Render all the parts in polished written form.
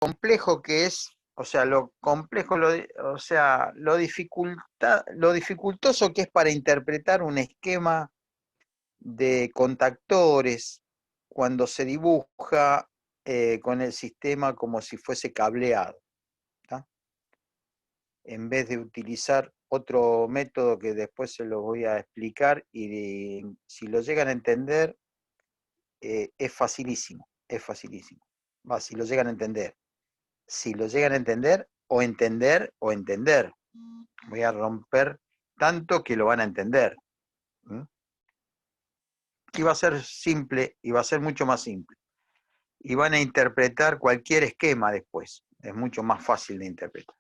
complejo que es, o sea, lo complejo, o sea, lo dificultoso que es para interpretar un esquema de contactores cuando se dibuja con el sistema como si fuese cableado, ¿tá? En vez de utilizar otro método que después se lo voy a explicar y si lo llegan a entender, es facilísimo, es facilísimo. Va, si lo llegan a entender. Si lo llegan a entender, o entender, o entender. Voy a romper tanto que lo van a entender. ¿Mm? Y va a ser simple, y va a ser mucho más simple. Y van a interpretar cualquier esquema después. Es mucho más fácil de interpretar.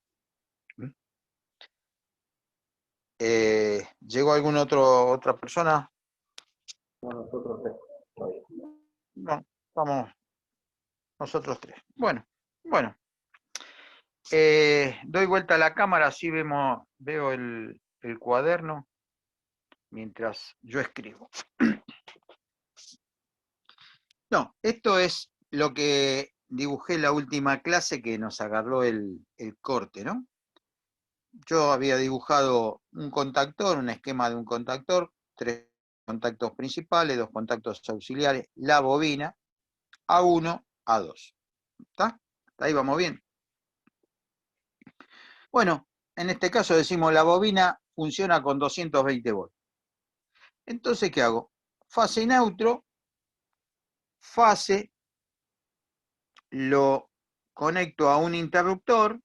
¿Mm? ¿Llegó otra persona? No, nosotros tres. No, vamos nosotros tres. Bueno. Doy vuelta a la cámara, así veo el cuaderno mientras yo escribo. No, esto es lo que dibujé la última clase que nos agarró el corte, ¿no? Yo había dibujado un contactor, un esquema de un contactor, 3 contactos principales, 2 contactos auxiliares, la bobina, A1, A2. ¿Está? Ahí vamos bien. Bueno, en este caso decimos la bobina funciona con 220 volts. Entonces, ¿qué hago? Fase neutro, fase, lo conecto a un interruptor,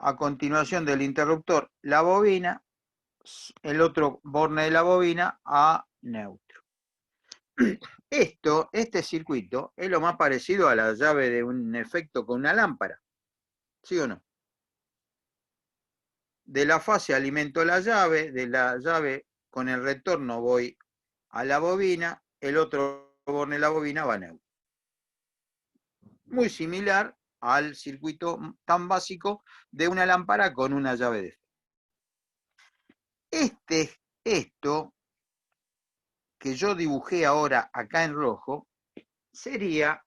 a continuación del interruptor la bobina, el otro borne de la bobina a neutro. Este circuito es lo más parecido a la llave de un efecto con una lámpara, ¿sí o no? De la fase alimento la llave, de la llave con el retorno voy a la bobina, el otro borne de la bobina va a neutro. Muy similar al circuito tan básico de una lámpara con una llave de efecto. Esto que yo dibujé ahora acá en rojo sería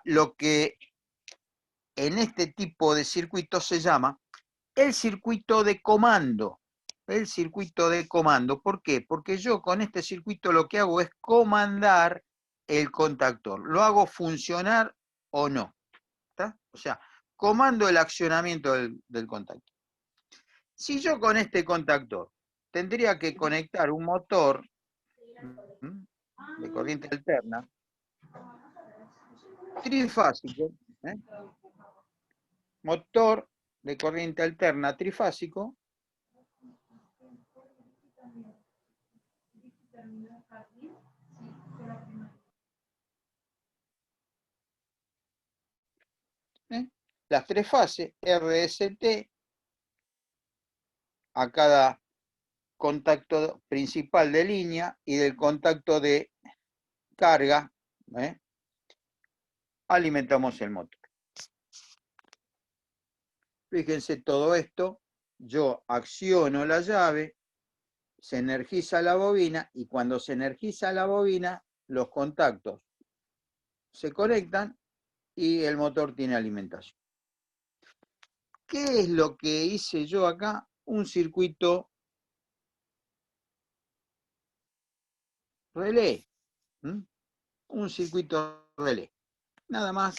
lo que en este tipo de circuitos se llama el circuito de comando. El circuito de comando. ¿Por qué? Porque yo con este circuito lo que hago es comandar el contactor. Lo hago funcionar o no. ¿Está? O sea, comando el accionamiento del contactor. Si yo con este contactor tendría que conectar un motor de corriente alterna, trifásico, ¿eh? Motor de corriente alterna trifásico, ¿eh? Las 3 fases, RST, a cada contacto principal de línea y del contacto de carga, ¿eh? Alimentamos el motor. Fíjense todo esto, yo acciono la llave, se energiza la bobina y cuando se energiza la bobina, los contactos se conectan y el motor tiene alimentación. ¿Qué es lo que hice yo acá? Un circuito relé. Un circuito relé. Nada más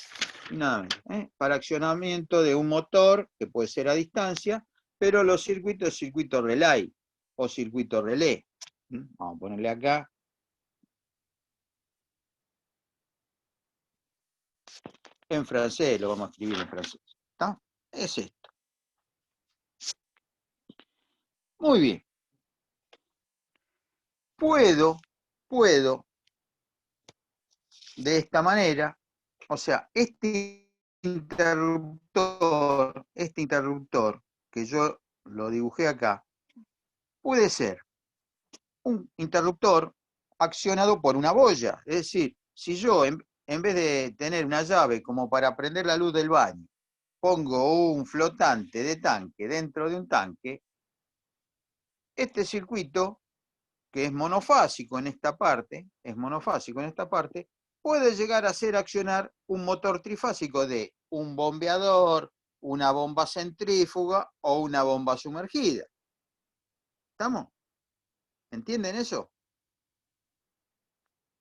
y nada menos. Para accionamiento de un motor, que puede ser a distancia, pero los circuitos, circuito relay o circuito relé. Vamos a ponerle acá. En francés, lo vamos a escribir en francés. ¿Está? Es esto. Muy bien. Puedo, de esta manera, o sea, este interruptor que yo lo dibujé acá, puede ser un interruptor accionado por una boya. Es decir, si yo en vez de tener una llave como para prender la luz del baño, pongo un flotante de tanque dentro de un tanque, este circuito, que es monofásico en esta parte, puede llegar a hacer accionar un motor trifásico de un bombeador, una bomba centrífuga o una bomba sumergida. ¿Estamos? ¿Entienden eso?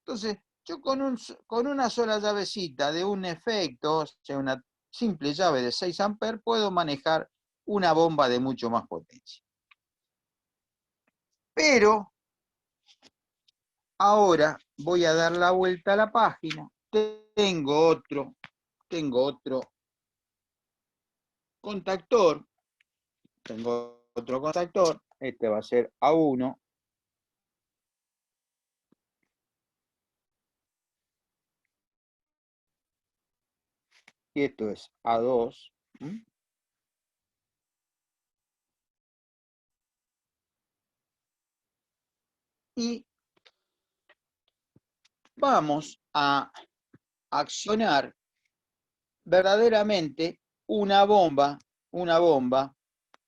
Entonces, yo con una sola llavecita de un efecto, o sea, una simple llave de 6 amperes, puedo manejar una bomba de mucho más potencia. Pero ahora voy a dar la vuelta a la página. Tengo otro contactor. Este va a ser A1. Y esto es A2. Y vamos a accionar verdaderamente una bomba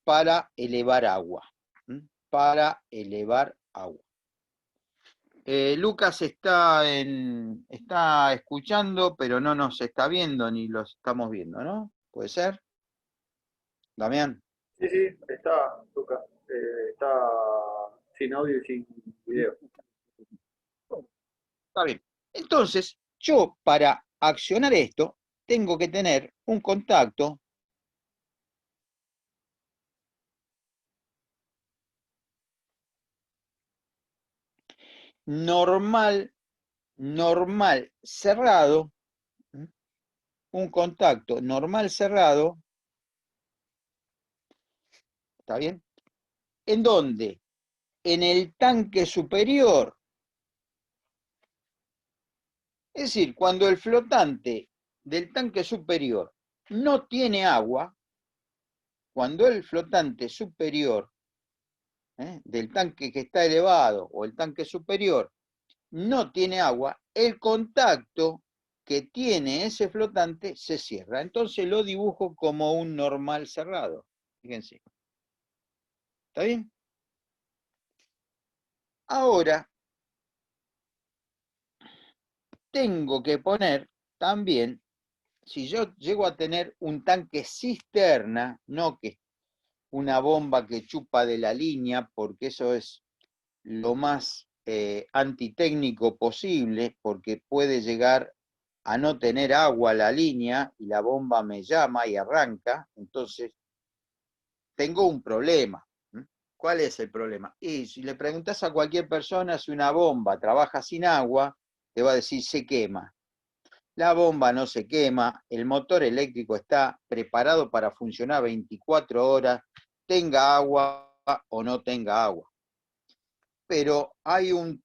para elevar agua. Lucas está escuchando, pero no nos está viendo ni los estamos viendo, ¿no? ¿Puede ser? Damián. Sí, sí, está, Lucas. Está sin audio y sin video. Está bien. Entonces, yo para accionar esto, tengo que tener un contacto normal cerrado, un contacto normal cerrado, ¿está bien? ¿En dónde? En el tanque superior. Es decir, cuando el flotante del tanque superior no tiene agua, cuando el flotante superior del tanque que está elevado o el tanque superior no tiene agua, el contacto que tiene ese flotante se cierra. Entonces lo dibujo como un normal cerrado. Fíjense. ¿Está bien? Ahora tengo que poner también, si yo llego a tener un tanque cisterna, no que una bomba que chupa de la línea, porque eso es lo más antitécnico posible, porque puede llegar a no tener agua la línea y la bomba me llama y arranca, entonces tengo un problema. ¿Cuál es el problema? Y si le preguntas a cualquier persona si una bomba trabaja sin agua, te va a decir se quema. La bomba no se quema, el motor eléctrico está preparado para funcionar 24 horas, tenga agua o no tenga agua. Pero hay un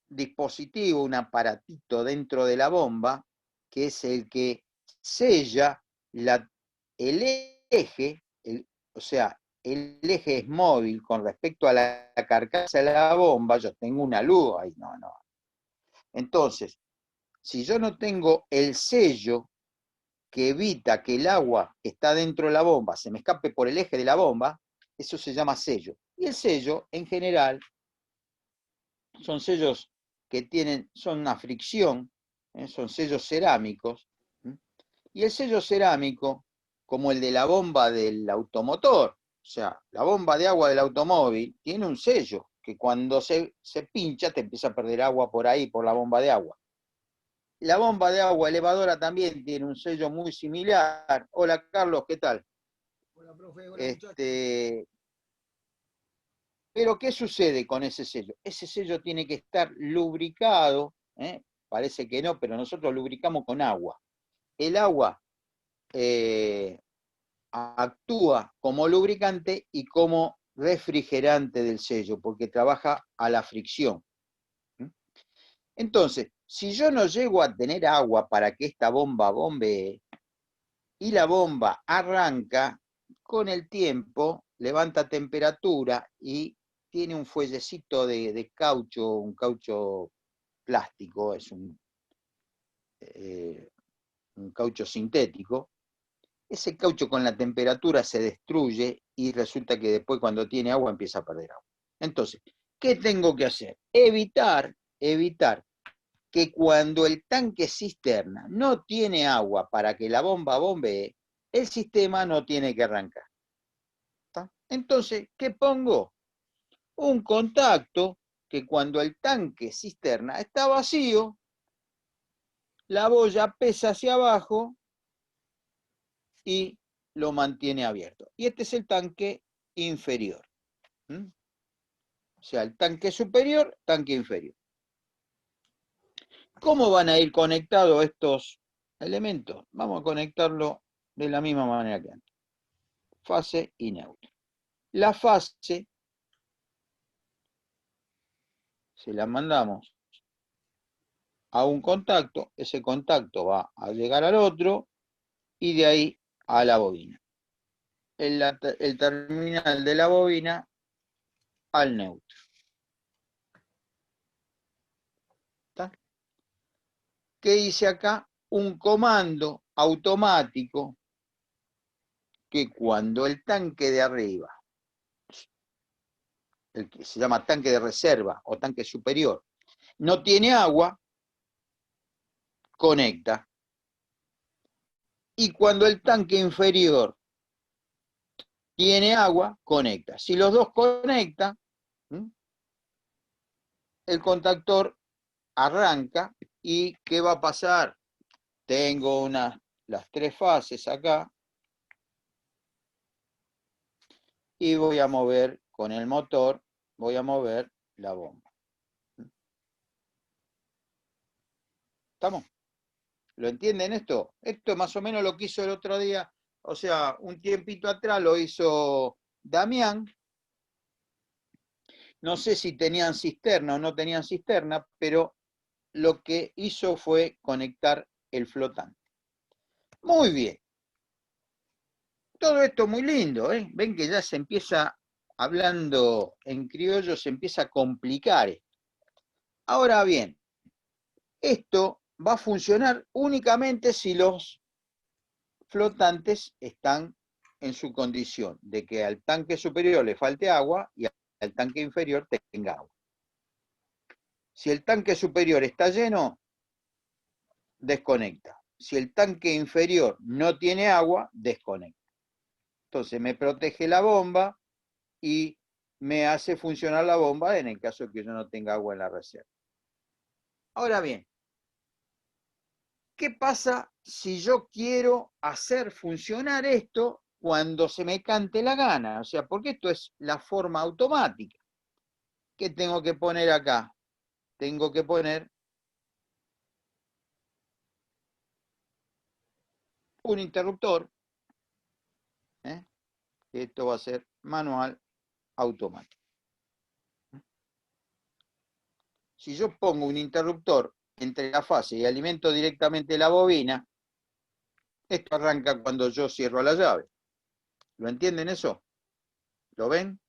dispositivo, un aparatito dentro de la bomba, que es el que sella el eje, o sea, el eje es móvil con respecto a la carcasa de la bomba, yo tengo una luz ahí, no. Entonces, si yo no tengo el sello que evita que el agua que está dentro de la bomba se me escape por el eje de la bomba, eso se llama sello. Y el sello, en general, son sellos que son una fricción, son sellos cerámicos, y el sello cerámico, como el de la bomba del automotor, o sea, la bomba de agua del automóvil, tiene un sello que cuando se pincha te empieza a perder agua por ahí, por la bomba de agua. La bomba de agua elevadora también tiene un sello muy similar. Hola Carlos, ¿qué tal? Hola, profe, hola muchachos. Pero ¿qué sucede con ese sello? Ese sello tiene que estar lubricado, parece que no, pero nosotros lubricamos con agua. El agua actúa como lubricante y como refrigerante del sello, porque trabaja a la fricción. Entonces, si yo no llego a tener agua para que esta bomba bombee, y la bomba arranca, con el tiempo levanta temperatura y tiene un fuellecito de caucho, un caucho plástico, es un caucho sintético, ese caucho con la temperatura se destruye y resulta que después cuando tiene agua empieza a perder agua. Entonces, ¿qué tengo que hacer? Evitar que cuando el tanque cisterna no tiene agua para que la bomba bombee, el sistema no tiene que arrancar. ¿Está? Entonces, ¿qué pongo? Un contacto que cuando el tanque cisterna está vacío, la boya pesa hacia abajo y lo mantiene abierto. Y este es el tanque inferior. O sea, el tanque superior, tanque inferior. ¿Cómo van a ir conectados estos elementos? Vamos a conectarlo de la misma manera que antes. Fase y neutro. La fase se la mandamos a un contacto, ese contacto va a llegar al otro y de ahí a la bobina. El terminal de la bobina al neutro. ¿Está? ¿Qué dice acá? Un comando automático que cuando el tanque de arriba, el que se llama tanque de reserva o tanque superior, no tiene agua, conecta. Y cuando el tanque inferior tiene agua, conecta. Si los dos conectan, el contactor arranca y ¿qué va a pasar? Tengo las tres fases acá y voy a mover con el motor, voy a mover la bomba. ¿Estamos? ¿Lo entienden esto? Esto más o menos lo que hizo el otro día, o sea, un tiempito atrás lo hizo Damián. No sé si tenían cisterna o no tenían cisterna, pero lo que hizo fue conectar el flotante. Muy bien. Todo esto muy lindo, ¿eh? Ven que ya se empieza, hablando en criollo, se empieza a complicar esto. Ahora bien, esto va a funcionar únicamente si los flotantes están en su condición de que al tanque superior le falte agua y al tanque inferior tenga agua. Si el tanque superior está lleno, desconecta. Si el tanque inferior no tiene agua, desconecta. Entonces me protege la bomba y me hace funcionar la bomba en el caso de que yo no tenga agua en la reserva. Ahora bien, ¿qué pasa si yo quiero hacer funcionar esto cuando se me cante la gana? O sea, porque esto es la forma automática. ¿Qué tengo que poner acá? Tengo que poner un interruptor. Esto va a ser manual automático. Si yo pongo un interruptor entre la fase y alimento directamente la bobina, esto arranca cuando yo cierro la llave. ¿Lo entienden eso? ¿Lo ven?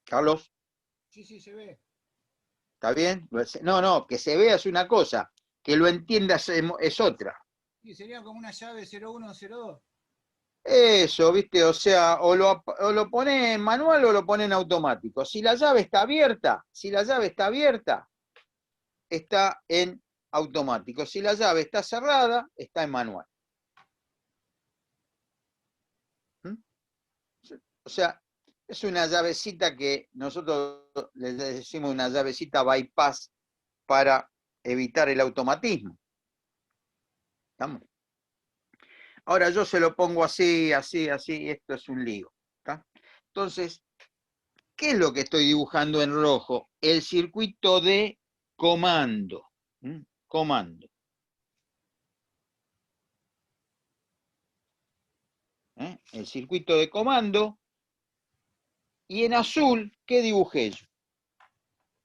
Carlos, Sí, sí, se ve. ¿está bien? No, que se vea es una cosa, que lo entiendas es otra. Sí, sería como una llave 0102. Eso, ¿viste? O sea, o lo pone en manual o lo pone en automático. Si la llave está abierta, está en automático. Si la llave está cerrada, está en manual. ¿Mm? O sea, es una llavecita que nosotros le decimos una llavecita bypass para evitar el automatismo. ¿Estamos? Ahora yo se lo pongo así, así, así, esto es un lío. ¿Está? Entonces, ¿qué es lo que estoy dibujando en rojo? El circuito de comando. Comando. El circuito de comando. Y en azul, ¿qué dibujé yo?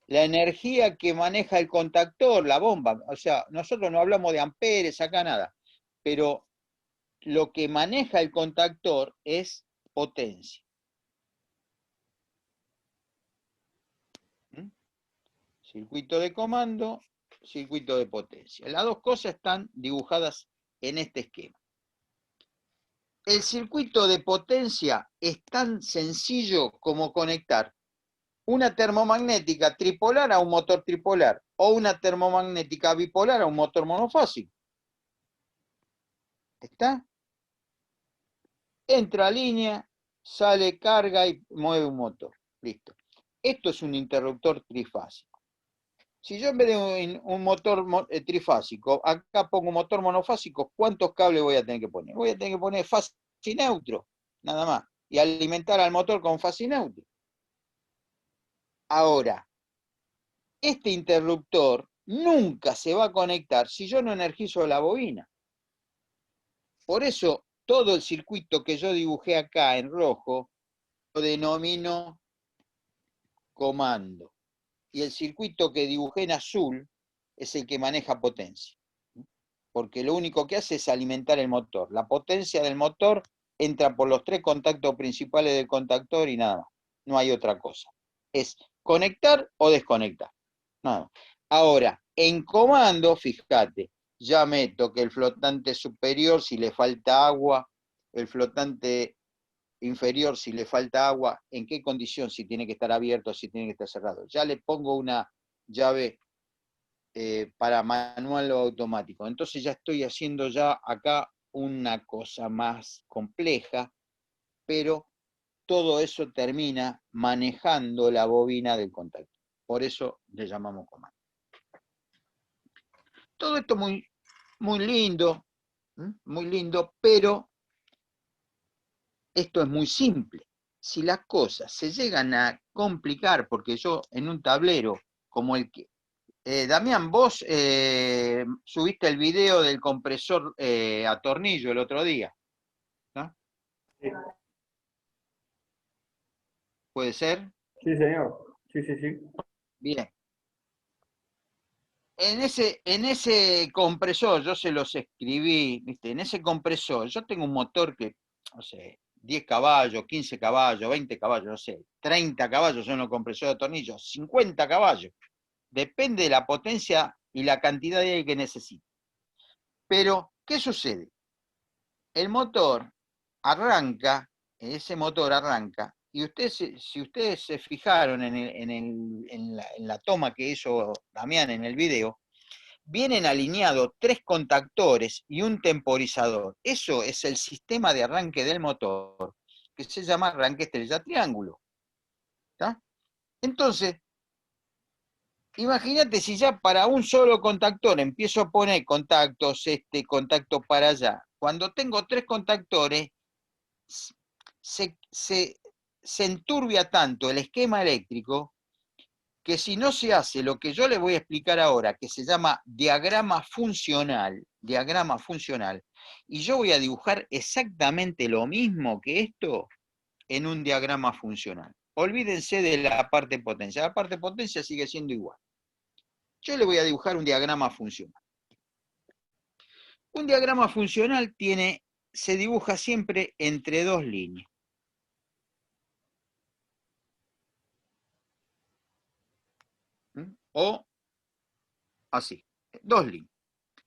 La energía que maneja el contactor, la bomba. O sea, nosotros no hablamos de amperes, acá nada. Pero lo que maneja el contactor es potencia. Circuito de comando, circuito de potencia. Las dos cosas están dibujadas en este esquema. El circuito de potencia es tan sencillo como conectar una termomagnética tripolar a un motor tripolar o una termomagnética bipolar a un motor monofásico. ¿Está? Entra línea, sale carga y mueve un motor. Listo. Esto es un interruptor trifásico. Si yo en vez de un motor trifásico, acá pongo un motor monofásico, ¿cuántos cables voy a tener que poner? Voy a tener que poner fase y neutro, nada más. Y alimentar al motor con fase y neutro. Ahora, este interruptor nunca se va a conectar si yo no energizo la bobina. Por eso, todo el circuito que yo dibujé acá en rojo, lo denomino comando. Y el circuito que dibujé en azul es el que maneja potencia. Porque lo único que hace es alimentar el motor. La potencia del motor entra por los 3 contactos principales del contactor y nada más. No hay otra cosa. Es conectar o desconectar. Nada más. Ahora, en comando, fíjate, ya meto que el flotante superior, si le falta agua, el flotante inferior, si le falta agua, en qué condición, si tiene que estar abierto, si tiene que estar cerrado. Ya le pongo una llave para manual o automático. Entonces ya estoy haciendo ya acá una cosa más compleja, pero todo eso termina manejando la bobina del contacto. Por eso le llamamos comando. Todo esto muy, muy lindo, pero esto es muy simple. Si las cosas se llegan a complicar, porque yo en un tablero como el que... Damián, vos subiste el video del compresor a tornillo el otro día, ¿no? Sí, ¿Puede ser? sí, señor. Sí, sí, sí. Bien. En ese compresor, yo se los escribí, ¿viste? En ese compresor, yo tengo un motor que, no sé, 10 caballos, 15 caballos, 20 caballos, no sé, 30 caballos son los compresores de tornillo, 50 caballos. Depende de la potencia y la cantidad de aire que necesite. Pero, ¿qué sucede? El motor arranca, ese motor arranca, y ustedes, si ustedes se fijaron en la toma que hizo Damián en el video, vienen alineados 3 contactores y un temporizador. Eso es el sistema de arranque del motor, que se llama arranque estrella triángulo. ¿Está? Entonces, imagínate si ya para un solo contactor empiezo a poner contactos, contacto para allá. Cuando tengo 3 contactores, se enturbia tanto el esquema eléctrico que si no se hace lo que yo les voy a explicar ahora, que se llama diagrama funcional, y yo voy a dibujar exactamente lo mismo que esto en un diagrama funcional. Olvídense de la parte potencia, la parte potencia sigue siendo igual. Yo le voy a dibujar un diagrama funcional. Un diagrama funcional se dibuja siempre entre 2 líneas. O así, 2 líneas.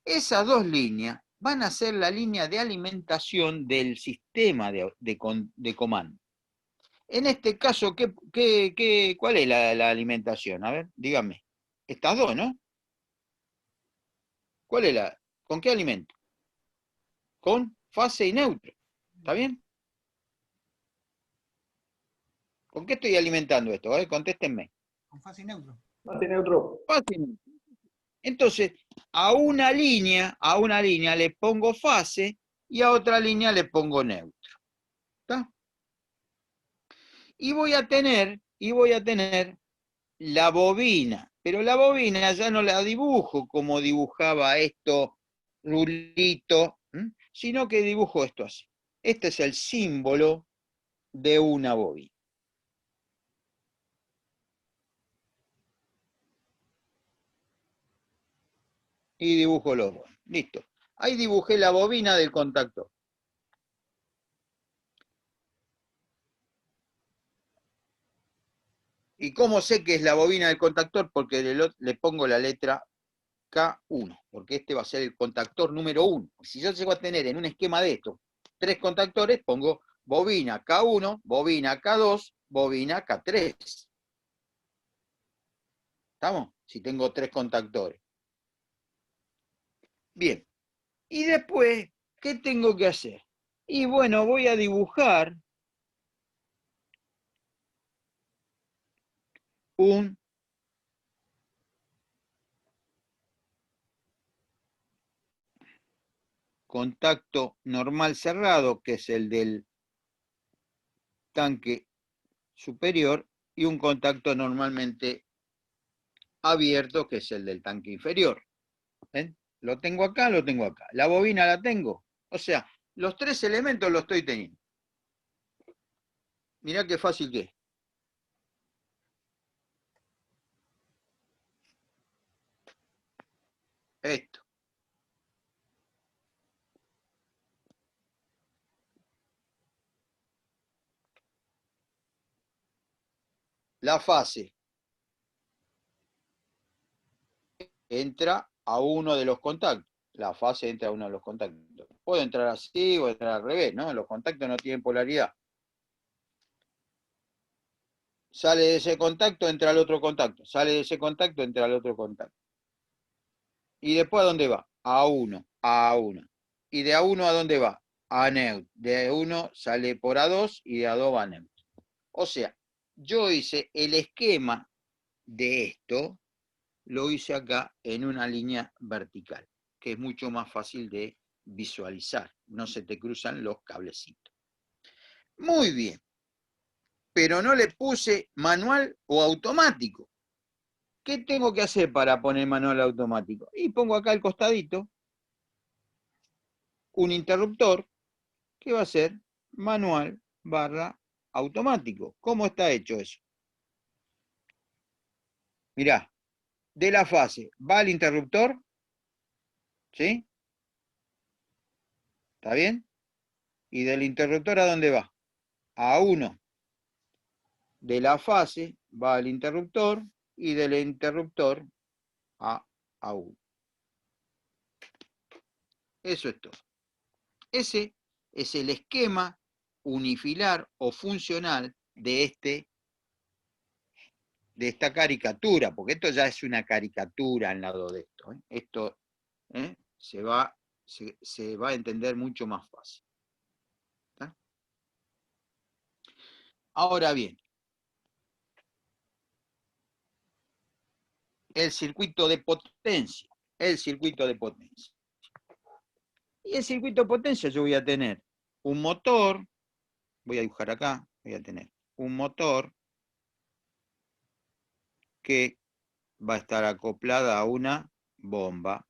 Esas 2 líneas van a ser la línea de alimentación del sistema de comando. En este caso, ¿cuál es la alimentación? A ver, dígame. Estas 2, ¿no? ¿Cuál es ¿Con qué alimento? Con fase y neutro. ¿Está bien? ¿Con qué estoy alimentando esto? A ver, contéstenme. Con fase y neutro. Fase neutro. Fase y neutro. Entonces, a una línea le pongo fase y a otra línea le pongo neutro. ¿Está? Y voy a tener la bobina, pero la bobina ya no la dibujo como dibujaba esto rulito, sino que dibujo esto así. Este es el símbolo de una bobina. Y dibujo los dos. Listo. Ahí dibujé la bobina del contactor. ¿Y cómo sé que es la bobina del contactor? Porque le pongo la letra K1, porque este va a ser el contactor número 1. Si yo llego a tener en un esquema de estos 3 contactores, pongo bobina K1, bobina K2, bobina K3. ¿Estamos? Si tengo 3 contactores. Bien. Y después, ¿qué tengo que hacer? Y bueno, voy a dibujar un contacto normal cerrado, que es el del tanque superior, y un contacto normalmente abierto, que es el del tanque inferior. ¿Ven? Lo tengo acá, lo tengo acá. La bobina la tengo. O sea, los 3 elementos los estoy teniendo. Mirá qué fácil que es. Esto. La fase entra a uno de los contactos. La fase entra a uno de los contactos. Puedo entrar así o entrar al revés, ¿no? Los contactos no tienen polaridad. Sale de ese contacto, entra al otro contacto. Sale de ese contacto, entra al otro contacto. ¿Y después a dónde va? A 1, a 1. ¿Y de A1 a dónde va? A neutro. De A1 sale por A2 y de A2 va a neutro. O sea, yo hice el esquema de esto, lo hice acá en una línea vertical, que es mucho más fácil de visualizar. No se te cruzan los cablecitos. Muy bien. Pero no le puse manual o automático. ¿Qué tengo que hacer para poner manual automático? Y pongo acá al costadito un interruptor que va a ser manual barra automático. ¿Cómo está hecho eso? Mirá, de la fase va el interruptor, ¿sí? ¿Está bien? ¿Y del interruptor a dónde va? A 1. De la fase va el interruptor y del interruptor a 1. Eso es todo. Ese es el esquema unifilar o funcional de esta caricatura, porque esto ya es una caricatura al lado de esto. Esto se va a entender mucho más fácil. ¿Está? Ahora bien, el circuito de potencia. El circuito de potencia. Y el circuito de potencia yo voy a tener un motor, voy a dibujar acá, voy a tener un motor que va a estar acoplada a una bomba.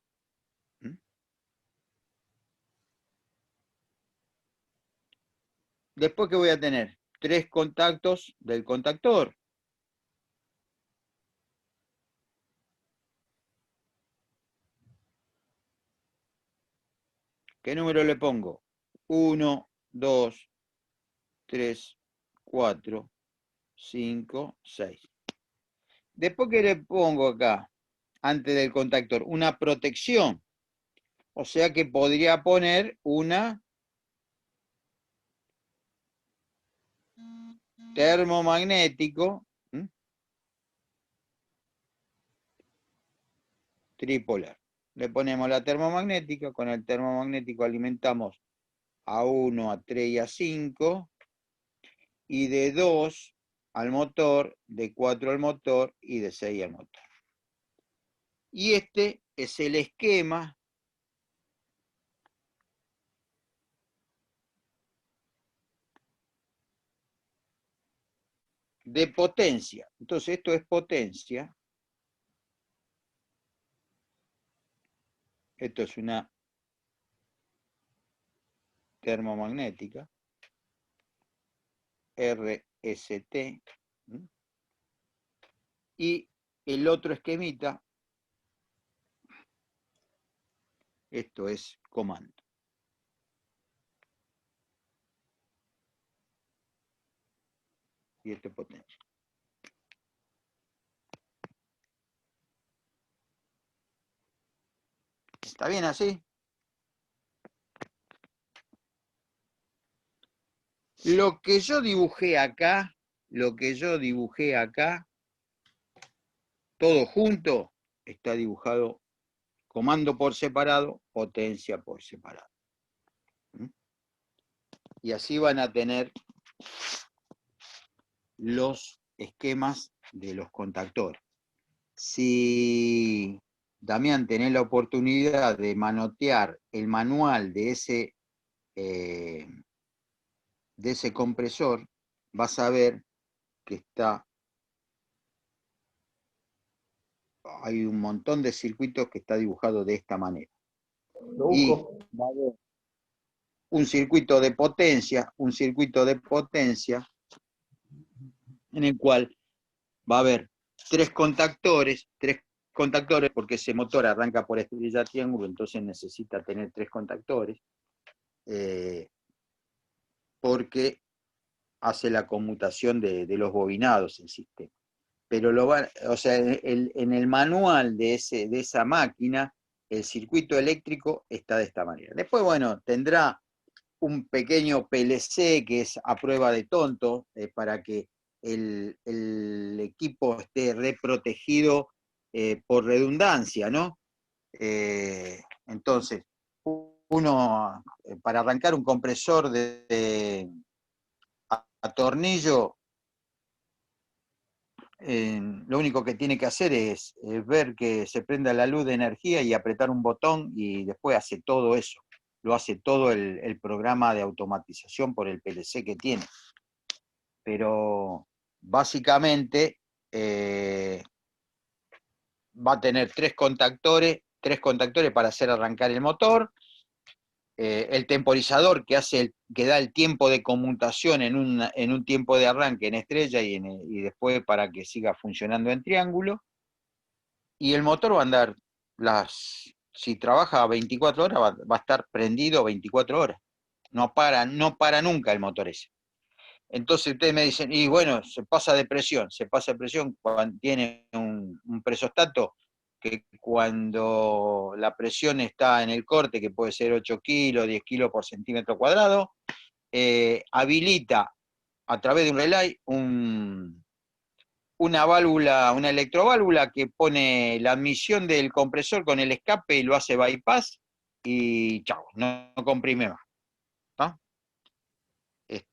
Después, ¿qué voy a tener? 3 contactos del contactor. ¿Qué número le pongo? 1, 2, 3, 4, 5, 6. Después, ¿qué le pongo acá? Antes del contactor, una protección. O sea que podría poner una termomagnético tripolar. Le ponemos la termomagnética, con el termomagnético alimentamos a 1, a 3 y a 5, y de 2 al motor, de 4 al motor y de 6 al motor. Y este es el esquema de potencia. Entonces esto es potencia. Esto es una termomagnética. RST. Y el otro esquemita, esto es comando. Y esto es potencia. ¿Está bien así? Lo que yo dibujé acá, todo junto, está dibujado comando por separado, potencia por separado. ¿Mm? Y así van a tener los esquemas de los contactores. Si, Damián, tenés la oportunidad de manotear el manual de ese compresor, vas a ver que hay un montón de circuitos que está dibujado de esta manera. Lo Y busco. va a haber un circuito de potencia, en el cual va a haber tres contactores, porque ese motor arranca por estrella triángulo, entonces necesita tener tres contactores, porque hace la conmutación de los bobinados el sistema. Pero en el manual de esa máquina, el circuito eléctrico está de esta manera. Después, bueno, tendrá un pequeño PLC que es a prueba de tonto, para que el equipo esté reprotegido por redundancia, ¿no? Entonces, uno, para arrancar un compresor a tornillo, lo único que tiene que hacer es ver que se prenda la luz de energía y apretar un botón, y después hace todo eso. Lo hace todo el programa de automatización por el PLC que tiene. Pero básicamente va a tener tres contactores para hacer arrancar el motor, el temporizador que da el tiempo de conmutación en un tiempo de arranque en estrella y después para que siga funcionando en triángulo, y el motor va a andar, si trabaja 24 horas, va a estar prendido 24 horas. No para nunca el motor ese. Entonces ustedes me dicen, y bueno, se pasa de presión cuando tiene un presostato, que cuando la presión está en el corte, que puede ser 8 kilos, 10 kilos por centímetro cuadrado, habilita a través de un relay una electroválvula que pone la admisión del compresor con el escape y lo hace bypass, y chao, no comprime más, ¿no?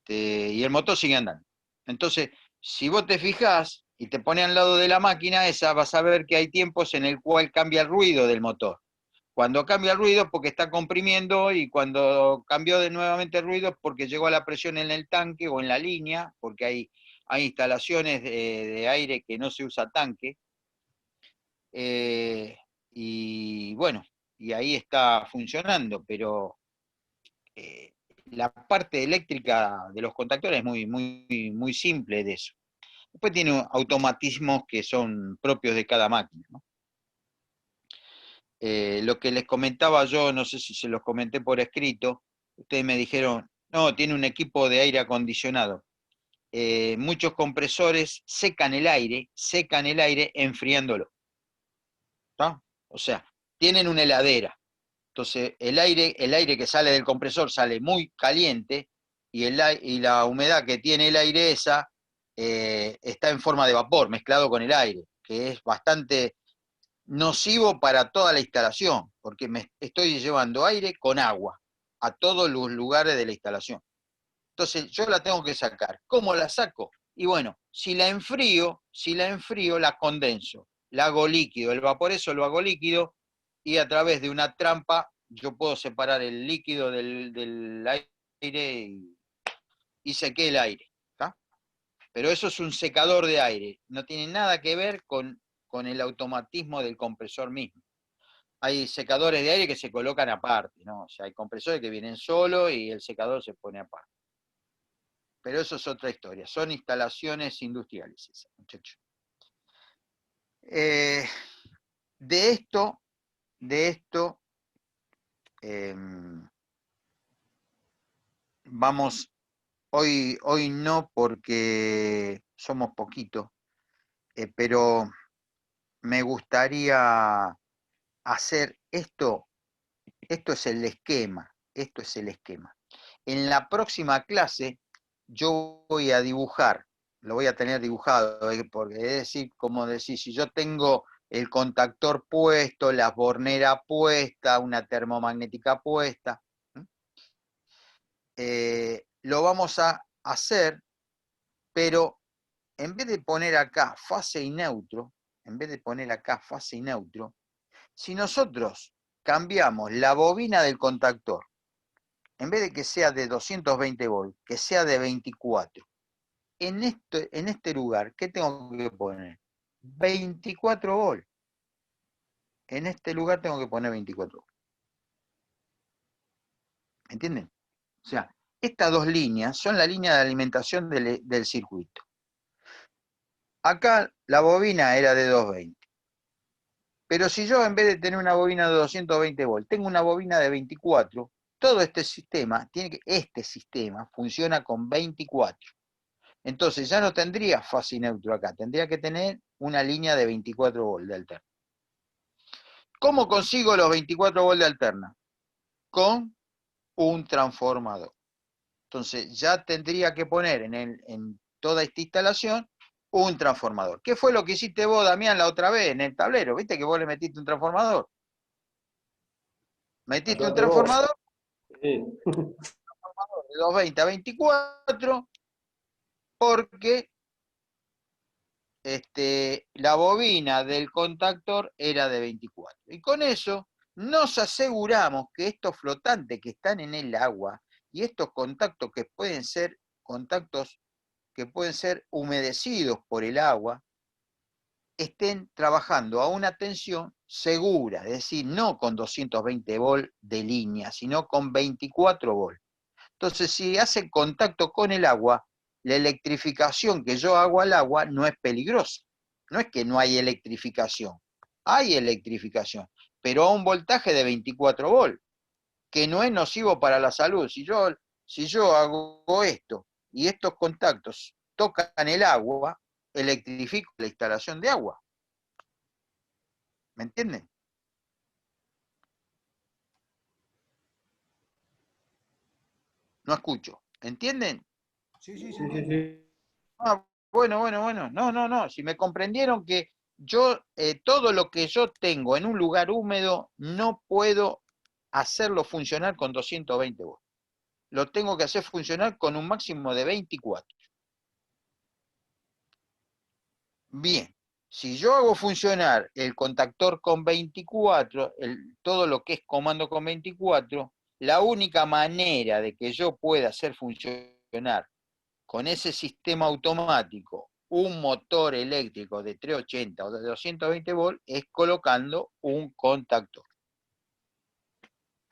Y el motor sigue andando. Entonces, si vos te fijás y te pones al lado de la máquina esa, vas a ver que hay tiempos en el cual cambia el ruido del motor. Cuando cambia el ruido es porque está comprimiendo, y cuando cambió nuevamente el ruido es porque llegó a la presión en el tanque o en la línea, porque hay instalaciones de aire que no se usa tanque. Y bueno, y ahí está funcionando, pero la parte eléctrica de los contactores es muy, muy, muy simple de eso. Después tiene automatismos que son propios de cada máquina, ¿no? Lo que les comentaba yo, no sé si se los comenté por escrito, ustedes me dijeron, no, tiene un equipo de aire acondicionado. Muchos compresores secan el aire enfriándolo, ¿no? O sea, tienen una heladera. Entonces, el aire que sale del compresor sale muy caliente, y la humedad que tiene el aire esa está en forma de vapor mezclado con el aire, que es bastante nocivo para toda la instalación, porque me estoy llevando aire con agua a todos los lugares de la instalación. Entonces, yo la tengo que sacar. ¿Cómo la saco? Y bueno, si la enfrío, la condenso, la hago líquido, el vapor eso lo hago líquido, y a través de una trampa yo puedo separar el líquido del aire, y sequé el aire, ¿tá? Pero eso es un secador de aire, no tiene nada que ver con el automatismo del compresor mismo. Hay secadores de aire que se colocan aparte, ¿no? O sea, hay compresores que vienen solo y el secador se pone aparte. Pero eso es otra historia, son instalaciones industriales esas, muchachos. De esto, eh, vamos, hoy no porque somos poquitos, pero me gustaría hacer esto Esto es el esquema, esto es el esquema. En la próxima clase yo voy a dibujar, lo voy a tener dibujado, porque es decir, como decir, si yo tengo el contactor puesto, la bornera puesta, una termomagnética puesta, lo vamos a hacer, pero en vez de poner acá fase y neutro, si nosotros cambiamos la bobina del contactor, en vez de que sea de 220 volts, que sea de 24, en este lugar, ¿qué tengo que poner? 24 volts. En este lugar tengo que poner 24 volts. ¿Entienden? O sea, estas dos líneas son la línea de alimentación del circuito. Acá la bobina era de 220. Pero si yo en vez de tener una bobina de 220 volts, tengo una bobina de 24, todo este sistema funciona con 24. Entonces ya no tendría fase y neutro acá, tendría que tener una línea de 24 volts de alterna. ¿Cómo consigo los 24 volts de alterna? Con un transformador. Entonces ya tendría que poner en toda esta instalación un transformador. ¿Qué fue lo que hiciste vos, Damián, la otra vez en el tablero? ¿Viste que vos le metiste un transformador? Metiste un transformador Sí. de 220 a 24 porque la bobina del contactor era de 24. Y con eso nos aseguramos que estos flotantes que están en el agua y estos contactos que pueden ser contactos que pueden ser humedecidos por el agua, estén trabajando a una tensión segura, es decir, no con 220 volts de línea, sino con 24 volts. Entonces, si hacen contacto con el agua, la electrificación que yo hago al agua no es peligrosa. No es que no hay electrificación, hay electrificación, pero a un voltaje de 24 volts, que no es nocivo para la salud. Si yo hago esto y estos contactos tocan el agua, electrifico la instalación de agua. ¿Me entienden? No escucho. ¿Entienden? Sí, sí, se Sí, sí, entiende. sí. Ah, bueno. No. Si me comprendieron que yo, todo lo que yo tengo en un lugar húmedo, no puedo hacerlo funcionar con 220 volts. Lo tengo que hacer funcionar con un máximo de 24. Bien, si yo hago funcionar el contactor con 24, todo lo que es comando con 24, la única manera de que yo pueda hacer funcionar con ese sistema automático un motor eléctrico de 380 o de 220 volts es colocando un contactor.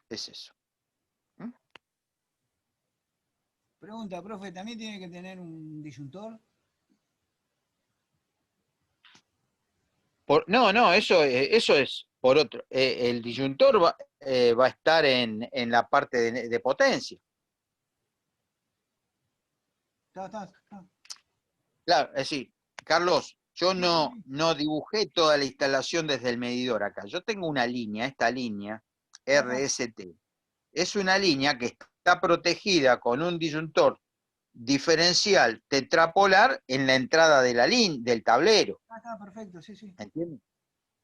Es eso. ¿Mm? Pregunta, profe, ¿también tiene que tener un disyuntor? No, eso es por otro. El disyuntor va a estar en la parte de potencia. Está. Claro, es decir, Carlos, yo Sí, sí, sí. no dibujé toda la instalación desde el medidor acá. Yo tengo una línea, esta línea, Está. RST. Es una línea que está protegida con un disyuntor diferencial tetrapolar en la entrada de del tablero. Está, perfecto, sí, sí. ¿Entiendes?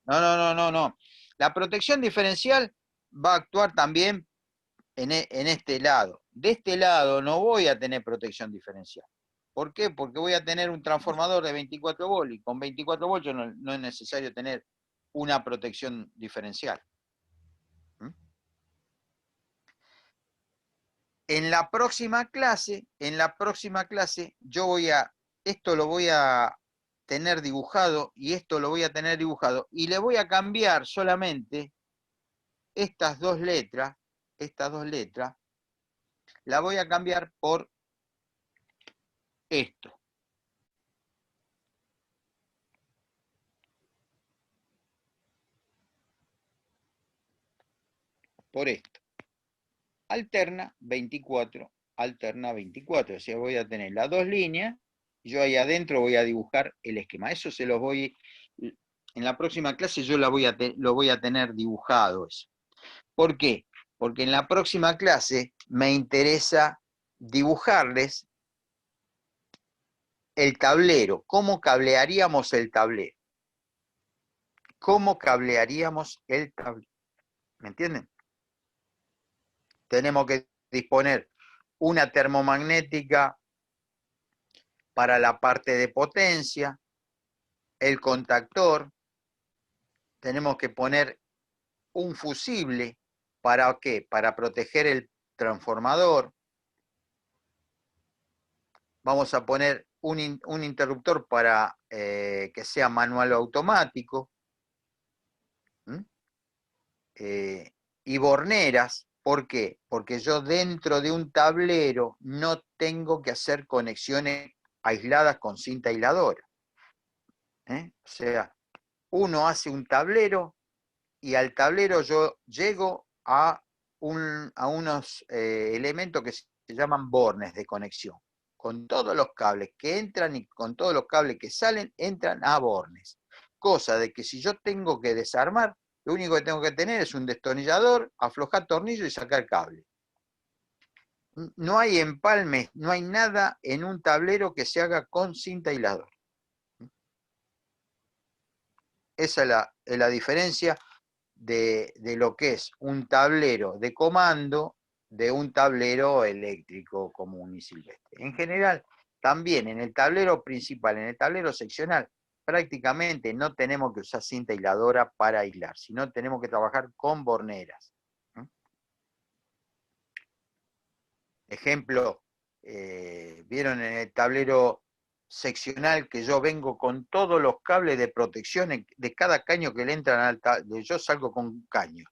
No. La protección diferencial va a actuar también en este lado. De este lado no voy a tener protección diferencial. ¿Por qué? Porque voy a tener un transformador de 24 volts y con 24 volts no es necesario tener una protección diferencial. ¿Mm? En la próxima clase, esto lo voy a tener dibujado y esto lo voy a tener dibujado y le voy a cambiar solamente estas dos letras, la voy a cambiar por esto. Por esto. Alterna 24, alterna 24. O sea, voy a tener las dos líneas, y yo ahí adentro voy a dibujar el esquema. Eso se los voy, en la próxima clase yo lo voy a tener dibujado eso. ¿Por qué? Porque en la próxima clase me interesa dibujarles el tablero. ¿Cómo cablearíamos el tablero? ¿Cómo cablearíamos el tablero? ¿Me entienden? Tenemos que disponer una termomagnética para la parte de potencia, el contactor, tenemos que poner un fusible, ¿para qué? Para proteger el transformador. Vamos a poner un interruptor para que sea manual o automático. Y borneras, ¿por qué? Porque yo dentro de un tablero no tengo que hacer conexiones aisladas con cinta aisladora. O sea, uno hace un tablero y al tablero yo llego a unos elementos que se llaman bornes de conexión. Con todos los cables que entran y con todos los cables que salen, entran a bornes. Cosa de que si yo tengo que desarmar, lo único que tengo que tener es un destornillador, aflojar tornillo y sacar cable. No hay empalmes, no hay nada en un tablero que se haga con cinta aisladora. Esa es la diferencia de lo que es un tablero de comando de un tablero eléctrico común y silvestre. En general, también en el tablero principal, en el tablero seccional, prácticamente no tenemos que usar cinta aisladora para aislar, sino tenemos que trabajar con borneras. Ejemplo, vieron en el tablero seccional que yo vengo con todos los cables de protección de cada caño que le entran al tablero. Yo salgo con caño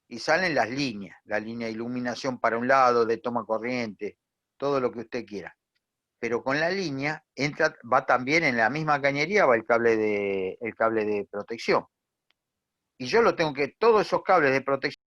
y salen las líneas, la línea de iluminación para un lado, de toma corriente, todo lo que usted quiera. Pero con la línea va también en la misma cañería, va el cable de protección. Y yo lo tengo que, todos esos cables de protección